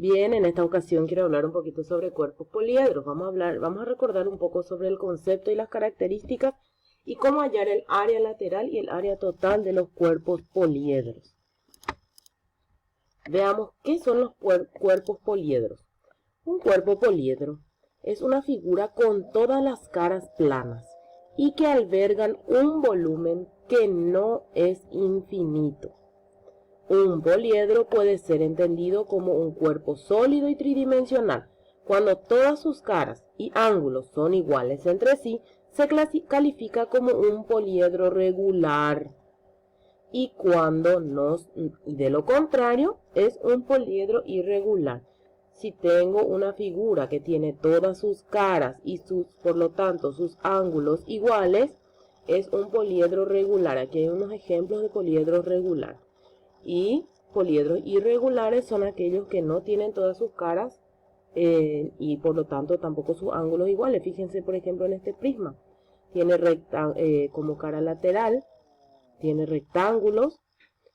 Bien, en esta ocasión quiero hablar un poquito sobre cuerpos poliedros. Vamos a recordar un poco sobre el concepto y las características y cómo hallar el área lateral y el área total de los cuerpos poliedros. Veamos qué son los cuerpos poliedros. Un cuerpo poliedro es una figura con todas las caras planas y que albergan un volumen que no es infinito. Un poliedro puede ser entendido como un cuerpo sólido y tridimensional. Cuando todas sus caras y ángulos son iguales entre sí, se califica como un poliedro regular. Y cuando no, de lo contrario, es un poliedro irregular. Si tengo una figura que tiene todas sus caras y por lo tanto sus ángulos iguales, es un poliedro regular. Aquí hay unos ejemplos de poliedro regular. Y poliedros irregulares son aquellos que no tienen todas sus caras y por lo tanto tampoco sus ángulos iguales. Fíjense por ejemplo en este prisma. Tiene como cara lateral, tiene rectángulos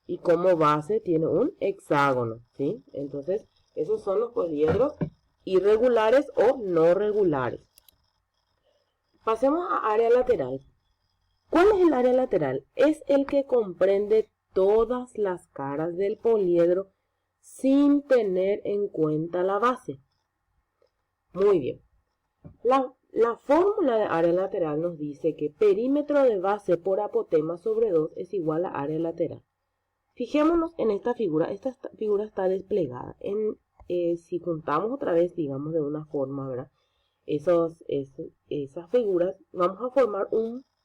y como base tiene un hexágono, ¿sí? Entonces esos son los poliedros irregulares o no regulares. Pasemos a área lateral. ¿Cuál es el área lateral? Es el que comprende todas las caras del poliedro sin tener en cuenta la base. Muy bien. La fórmula de área lateral nos dice que perímetro de base por apotema sobre 2 es igual a área lateral. Fijémonos en esta figura. Esta figura está desplegada. Si juntamos otra vez, digamos de una forma, ¿verdad? Esas figuras, vamos a formar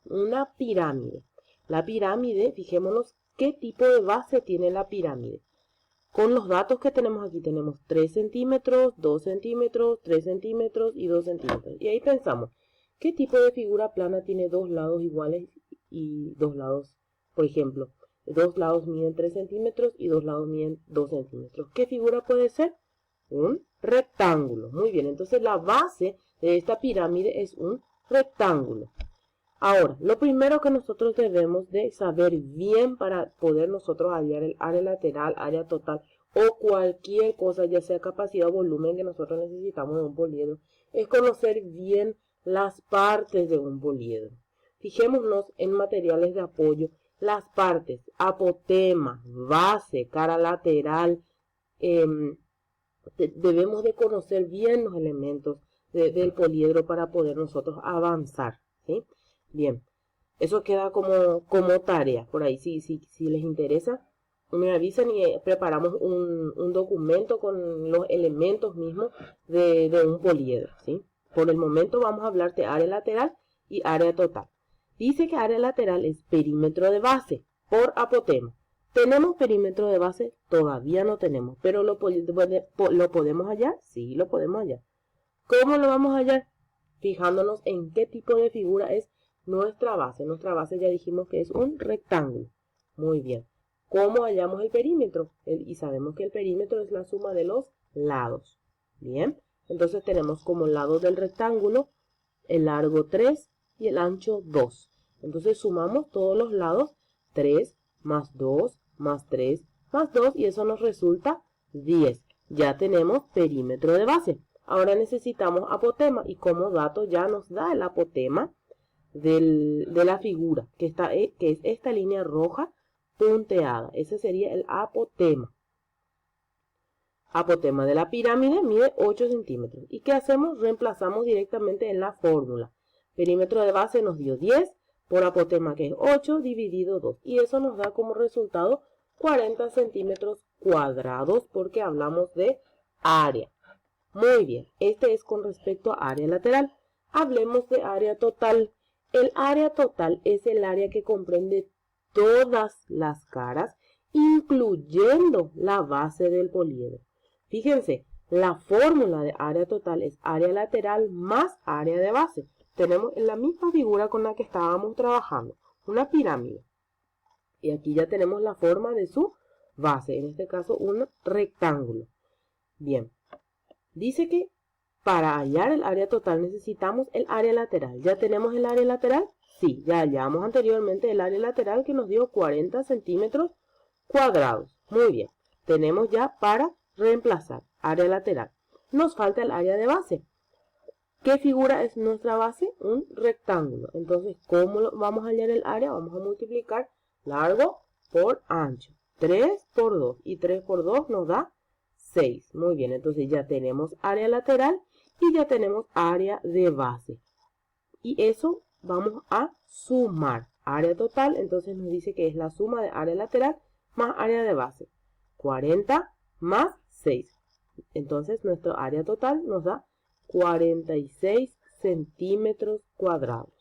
una pirámide. La pirámide, fijémonos qué tipo de base tiene la pirámide. Con los datos que tenemos aquí, tenemos 3 centímetros, 2 centímetros, 3 centímetros y 2 centímetros. Y ahí pensamos, ¿qué tipo de figura plana tiene dos lados iguales y dos lados, por ejemplo, dos lados miden 3 centímetros y dos lados miden 2 centímetros? ¿Qué figura puede ser? Un rectángulo. Muy bien, entonces la base de esta pirámide es un rectángulo. Ahora, lo primero que nosotros debemos de saber bien para poder nosotros hallar el área lateral, área total o cualquier cosa, ya sea capacidad o volumen que nosotros necesitamos de un poliedro, es conocer bien las partes de un poliedro. Fijémonos en materiales de apoyo, las partes, apotema, base, cara lateral, debemos de conocer bien los elementos del poliedro para poder nosotros avanzar, ¿sí? Bien, eso queda como tarea. Por ahí, si les interesa, me avisan y preparamos un documento con los elementos mismos de un poliedro, ¿sí? Por el momento vamos a hablar de área lateral y área total. Dice que área lateral es perímetro de base por apotema. ¿Tenemos perímetro de base? Todavía no tenemos, pero ¿lo podemos hallar? Sí, lo podemos hallar. ¿Cómo lo vamos a hallar? Fijándonos en qué tipo de figura es nuestra base. Nuestra base ya dijimos que es un rectángulo. Muy bien. ¿Cómo hallamos el perímetro? Y sabemos que el perímetro es la suma de los lados. Bien. Entonces tenemos como lado del rectángulo el largo 3 y el ancho 2. Entonces sumamos todos los lados. 3 más 2 más 3 más 2 y eso nos resulta 10. Ya tenemos perímetro de base. Ahora necesitamos apotema y como dato ya nos da el apotema de la figura, que es esta línea roja punteada. Ese sería el apotema. Apotema de la pirámide mide 8 centímetros. ¿Y qué hacemos? Reemplazamos directamente en la fórmula. Perímetro de base nos dio 10 por apotema, que es 8 dividido 2. Y eso nos da como resultado 40 centímetros cuadrados porque hablamos de área. Muy bien, este es con respecto a área lateral. Hablemos de área total. El área total es el área que comprende todas las caras, incluyendo la base del poliedro. Fíjense, la fórmula de área total es área lateral más área de base. Tenemos en la misma figura con la que estábamos trabajando, una pirámide. Y aquí ya tenemos la forma de su base, en este caso un rectángulo. Bien, dice que para hallar el área total necesitamos el área lateral. ¿Ya tenemos el área lateral? Sí, ya hallamos anteriormente el área lateral que nos dio 40 centímetros cuadrados. Muy bien, tenemos ya para reemplazar área lateral. Nos falta el área de base. ¿Qué figura es nuestra base? Un rectángulo. Entonces, ¿cómo vamos a hallar el área? Vamos a multiplicar largo por ancho. 3 por 2. Y 3 por 2 nos da 6. Muy bien, entonces ya tenemos área lateral y ya tenemos área de base. Y eso vamos a sumar. Área total, entonces nos dice que es la suma de área lateral más área de base. 40 más 6. Entonces nuestro área total nos da 46 centímetros cuadrados.